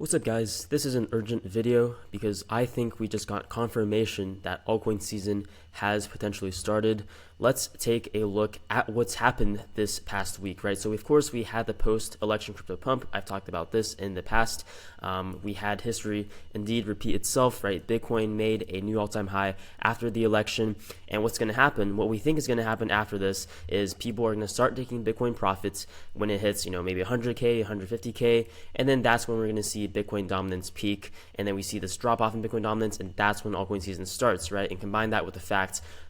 What's up guys, this is an urgent video because I think we just got confirmation that altcoin season has potentially started. Let's take a look at what's happened this past week, right? So of course we had the post-election crypto pump. I've talked about this in the past. We had history indeed repeat itself, right? Bitcoin made a new all-time high after the election. And what's going to happen, what we think is going to happen after this is people are going to start taking Bitcoin profits when it hits, maybe 100K, 150K. And then that's when we're going to see Bitcoin dominance peak. And then we see this drop off in Bitcoin dominance. And that's when altcoin season starts, right? And combine that with the fact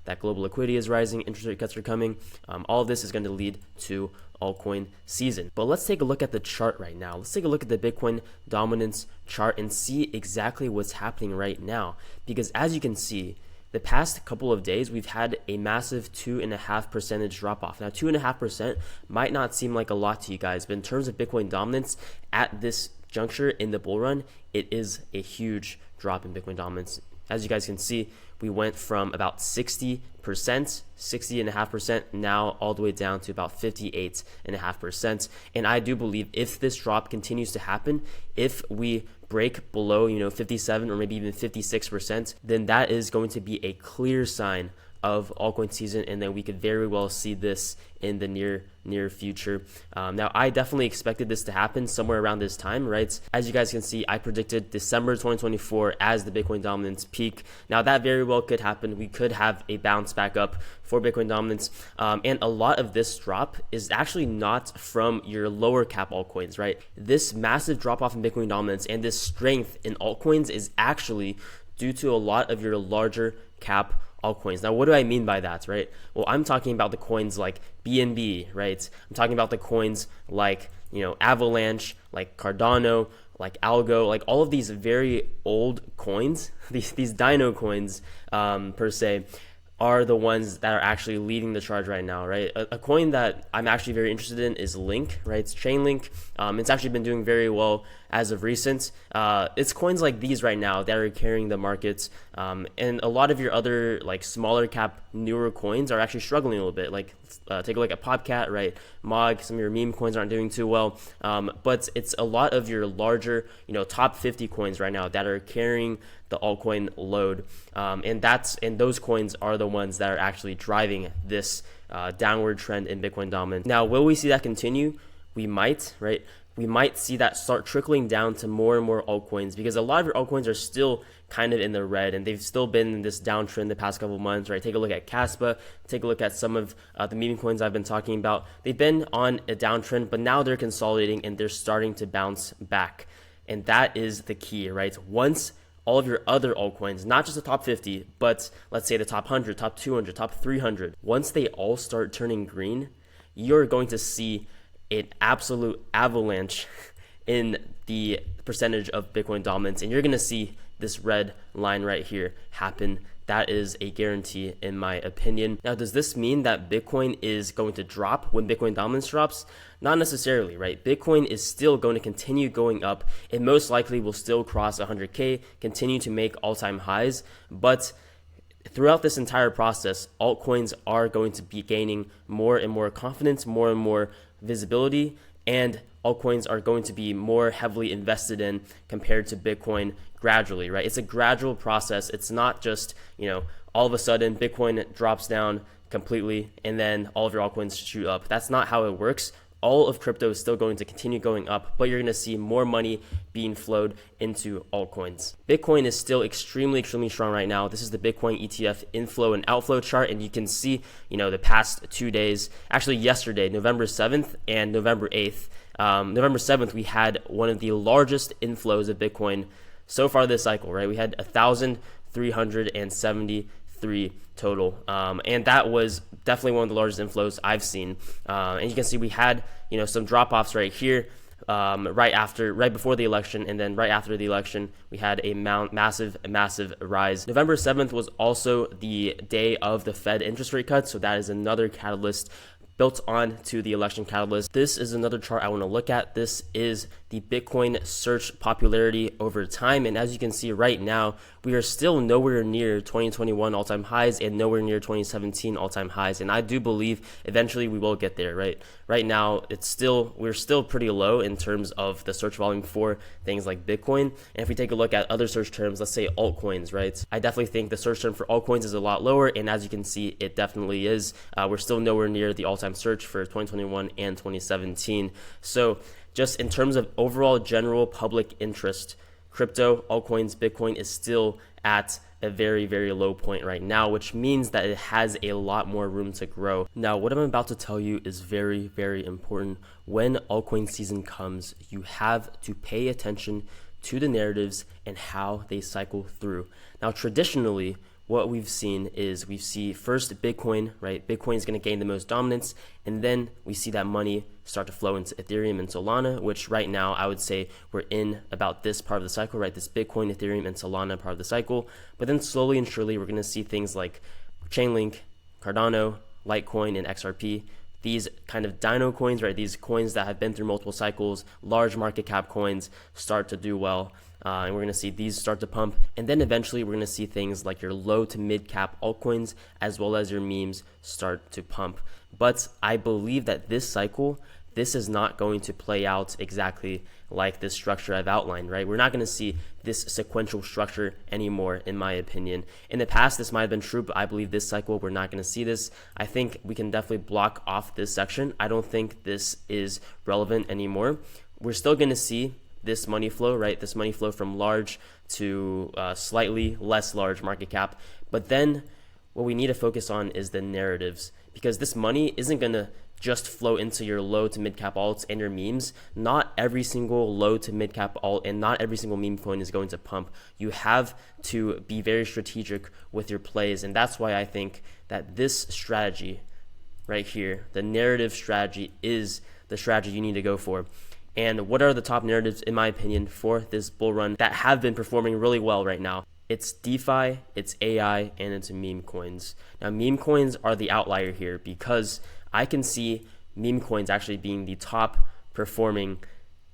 that global liquidity is rising, interest rate cuts are coming. All of this is going to lead to altcoin season. But let's take a look at the chart right now. Let's take a look at the Bitcoin dominance chart and see exactly what's happening right now. Because as you can see, the past couple of days, we've had a massive 2.5% drop off. Now, 2.5% might not seem like a lot to you guys, but in terms of Bitcoin dominance at this juncture in the bull run, it is a huge drop in Bitcoin dominance. As you guys can see, we went from about 60.5%, now all the way down to about 58.5%. And I do believe if this drop continues to happen, if we break below, 57 or maybe even 56%, then that is going to be a clear sign of altcoin season, and then we could very well see this in the near future. Now, I definitely expected this to happen somewhere around this time, right? As you guys can see, I predicted December 2024 as the Bitcoin dominance peak. Now, that very well could happen. We could have a bounce back up for Bitcoin dominance, and a lot of this drop is actually not from your lower cap altcoins, right? This massive drop off in Bitcoin dominance and this strength in altcoins is actually due to a lot of your larger cap altcoins. Now, what do I mean by that, right? Well, I'm talking about the coins like BNB, right? I'm talking about the coins like, Avalanche, like Cardano, like Algo, like all of these very old coins, these dino coins per se, are the ones that are actually leading the charge right now, right? A coin that I'm actually very interested in is Link, right? It's Chainlink. It's actually been doing very well as of recent. It's coins like these right now that are carrying the markets. And a lot of your other like smaller cap, newer coins are actually struggling a little bit. Like take a look at Popcat, right? Mog, some of your meme coins aren't doing too well. But it's a lot of your larger, top 50 coins right now that are carrying the altcoin load. And those coins are the ones that are actually driving this downward trend in Bitcoin dominance. Now, will we see that continue? We might, right? We might see that start trickling down to more and more altcoins, because a lot of your altcoins are still kind of in the red and they've still been in this downtrend the past couple of months, right? Take a look at kaspa, take a look at some of the meme coins I've been talking about. They've been on a downtrend, but now they're consolidating and they're starting to bounce back. And that is the key, right? Once all of your other altcoins, not just the top 50, but let's say the top 100, top 200, top 300, once they all start turning green, you're going to see an absolute avalanche in the percentage of Bitcoin dominance, and you're going to see this red line right here happen. That is a guarantee in my opinion. Now, does this mean that Bitcoin is going to drop when Bitcoin dominance drops? Not necessarily, right? Bitcoin is still going to continue going up. It most likely will still cross 100K, continue to make all-time highs, but throughout this entire process, altcoins are going to be gaining more and more confidence, more and more visibility, and altcoins are going to be more heavily invested in compared to Bitcoin gradually, right? It's a gradual process. It's not just, all of a sudden Bitcoin drops down completely and then all of your altcoins shoot up. That's not how it works. All of crypto is still going to continue going up, but you're going to see more money being flowed into altcoins. Bitcoin is still extremely strong right now. This is the Bitcoin ETF inflow and outflow chart, and you can see, the past 2 days, actually yesterday, November 7th and November 8th. November 7th, we had one of the largest inflows of Bitcoin so far this cycle, right? We had 1,373 total. And that was definitely one of the largest inflows I've seen. And you can see we had, some drop-offs right here, right before the election, and then right after the election, we had a massive rise. November 7th was also the day of the Fed interest rate cuts, so that is another catalyst built on to the election catalyst. This is another chart I want to look at. This is the Bitcoin search popularity over time. And as you can see right now, we are still nowhere near 2021 all-time highs and nowhere near 2017 all-time highs. And I do believe eventually we will get there, right? Right now, we're still pretty low in terms of the search volume for things like Bitcoin. And if we take a look at other search terms, let's say altcoins, right? I definitely think the search term for altcoins is a lot lower. And as you can see, it definitely is. We're still nowhere near the all-time search for 2021 and 2017. So just in terms of overall general public interest, crypto, altcoins, Bitcoin is still at a very, very low point right now, which means that it has a lot more room to grow. Now, what I'm about to tell you is very, very important. When altcoin season comes, you have to pay attention to the narratives and how they cycle through. Now, traditionally, what we've seen is we see first Bitcoin, right? Bitcoin is going to gain the most dominance, and then we see that money start to flow into Ethereum and Solana, which right now I would say we're in about this part of the cycle, right? This Bitcoin, Ethereum, and Solana part of the cycle. But then slowly and surely, we're going to see things like Chainlink, Cardano, Litecoin, and XRP. These kind of dino coins, right? These coins that have been through multiple cycles, large market cap coins start to do well. And we're going to see these start to pump. And then eventually we're going to see things like your low to mid cap altcoins, as well as your memes start to pump. But I believe that this cycle, this is not going to play out exactly like this structure I've outlined, right? We're not going to see this sequential structure anymore, in my opinion. In the past, this might have been true, but I believe this cycle, we're not going to see this. I think we can definitely block off this section. I don't think this is relevant anymore. We're still going to see this money flow, right? This money flow from large to slightly less large market cap. But then what we need to focus on is the narratives, because this money isn't going to just flow into your low to mid cap alts and your memes. Not every single low to mid cap alt and not every single meme coin is going to pump. You have to be very strategic with your plays. And that's why I think that this strategy right here, the narrative strategy, is the strategy you need to go for. And what are the top narratives, in my opinion, for this bull run that have been performing really well right now? It's DeFi, it's AI, and it's meme coins. Now, meme coins are the outlier here because I can see meme coins actually being the top performing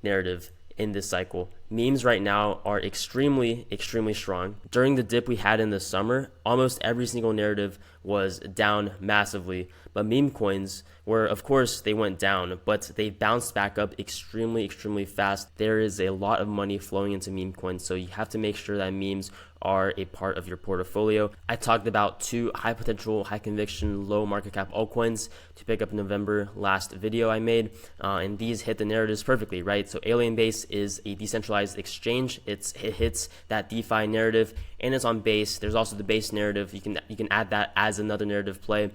narrative in this cycle. Memes right now are extremely, extremely strong. During the dip we had in the summer, almost every single narrative was down massively. But meme coins were, of course, they went down, but they bounced back up extremely, extremely fast. There is a lot of money flowing into meme coins, so you have to make sure that memes are a part of your portfolio. I talked about 2 high potential, high conviction, low market cap altcoins to pick up in November last video I made, and these hit the narratives perfectly, right? So Alienbase is a decentralized exchange. It hits that DeFi narrative, and it's on Base. There's also the Base narrative. You can add that as another narrative play.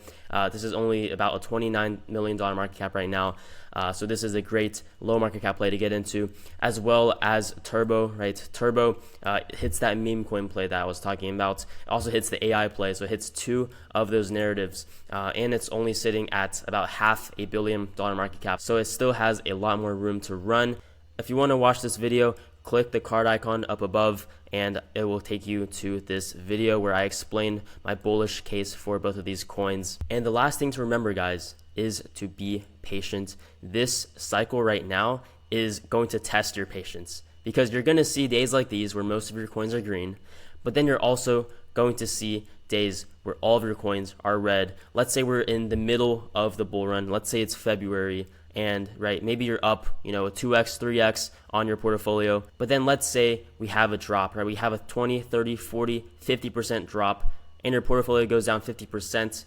This is only about a $29 million market cap right now. So this is a great low market cap play to get into, as well as Turbo, right? Turbo hits that meme coin play that I was talking about. It also hits the AI play, so it hits 2 of those narratives, and it's only sitting at about $500 million market cap. So it still has a lot more room to run. If you want to watch this video, click the card icon up above and it will take you to this video where I explain my bullish case for both of these coins. And the last thing to remember, guys, is to be patient. This cycle right now is going to test your patience because you're going to see days like these where most of your coins are green, but then you're also going to see days where all of your coins are red. Let's say we're in the middle of the bull run. Let's say it's February and right, maybe you're up, a 2x, 3x on your portfolio. But then let's say we have a drop, right? We have a 20, 30, 40, 50% drop and your portfolio goes down 50%.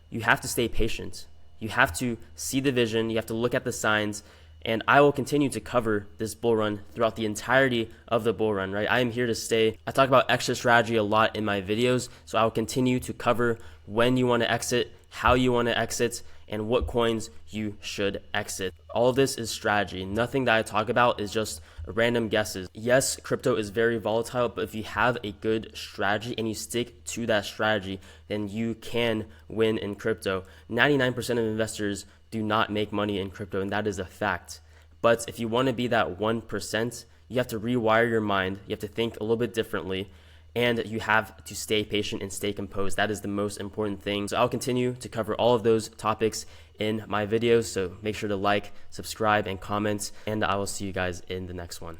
You have to stay patient. You have to see the vision. You have to look at the signs. And I will continue to cover this bull run throughout the entirety of the bull run, right? I am here to stay. I talk about exit strategy a lot in my videos. So I will continue to cover when you want to exit, how you want to exit, and what coins you should exit. All of this is strategy. Nothing that I talk about is just random guesses. Yes, crypto is very volatile, but if you have a good strategy and you stick to that strategy, then you can win in crypto. 99% of investors do not make money in crypto, and that is a fact. But if you want to be that 1%, you have to rewire your mind. You have to think a little bit differently. and you have to stay patient and stay composed. That is the most important thing. So I'll continue to cover all of those topics in my videos. So make sure to like, subscribe, and comment, and I will see you guys in the next one.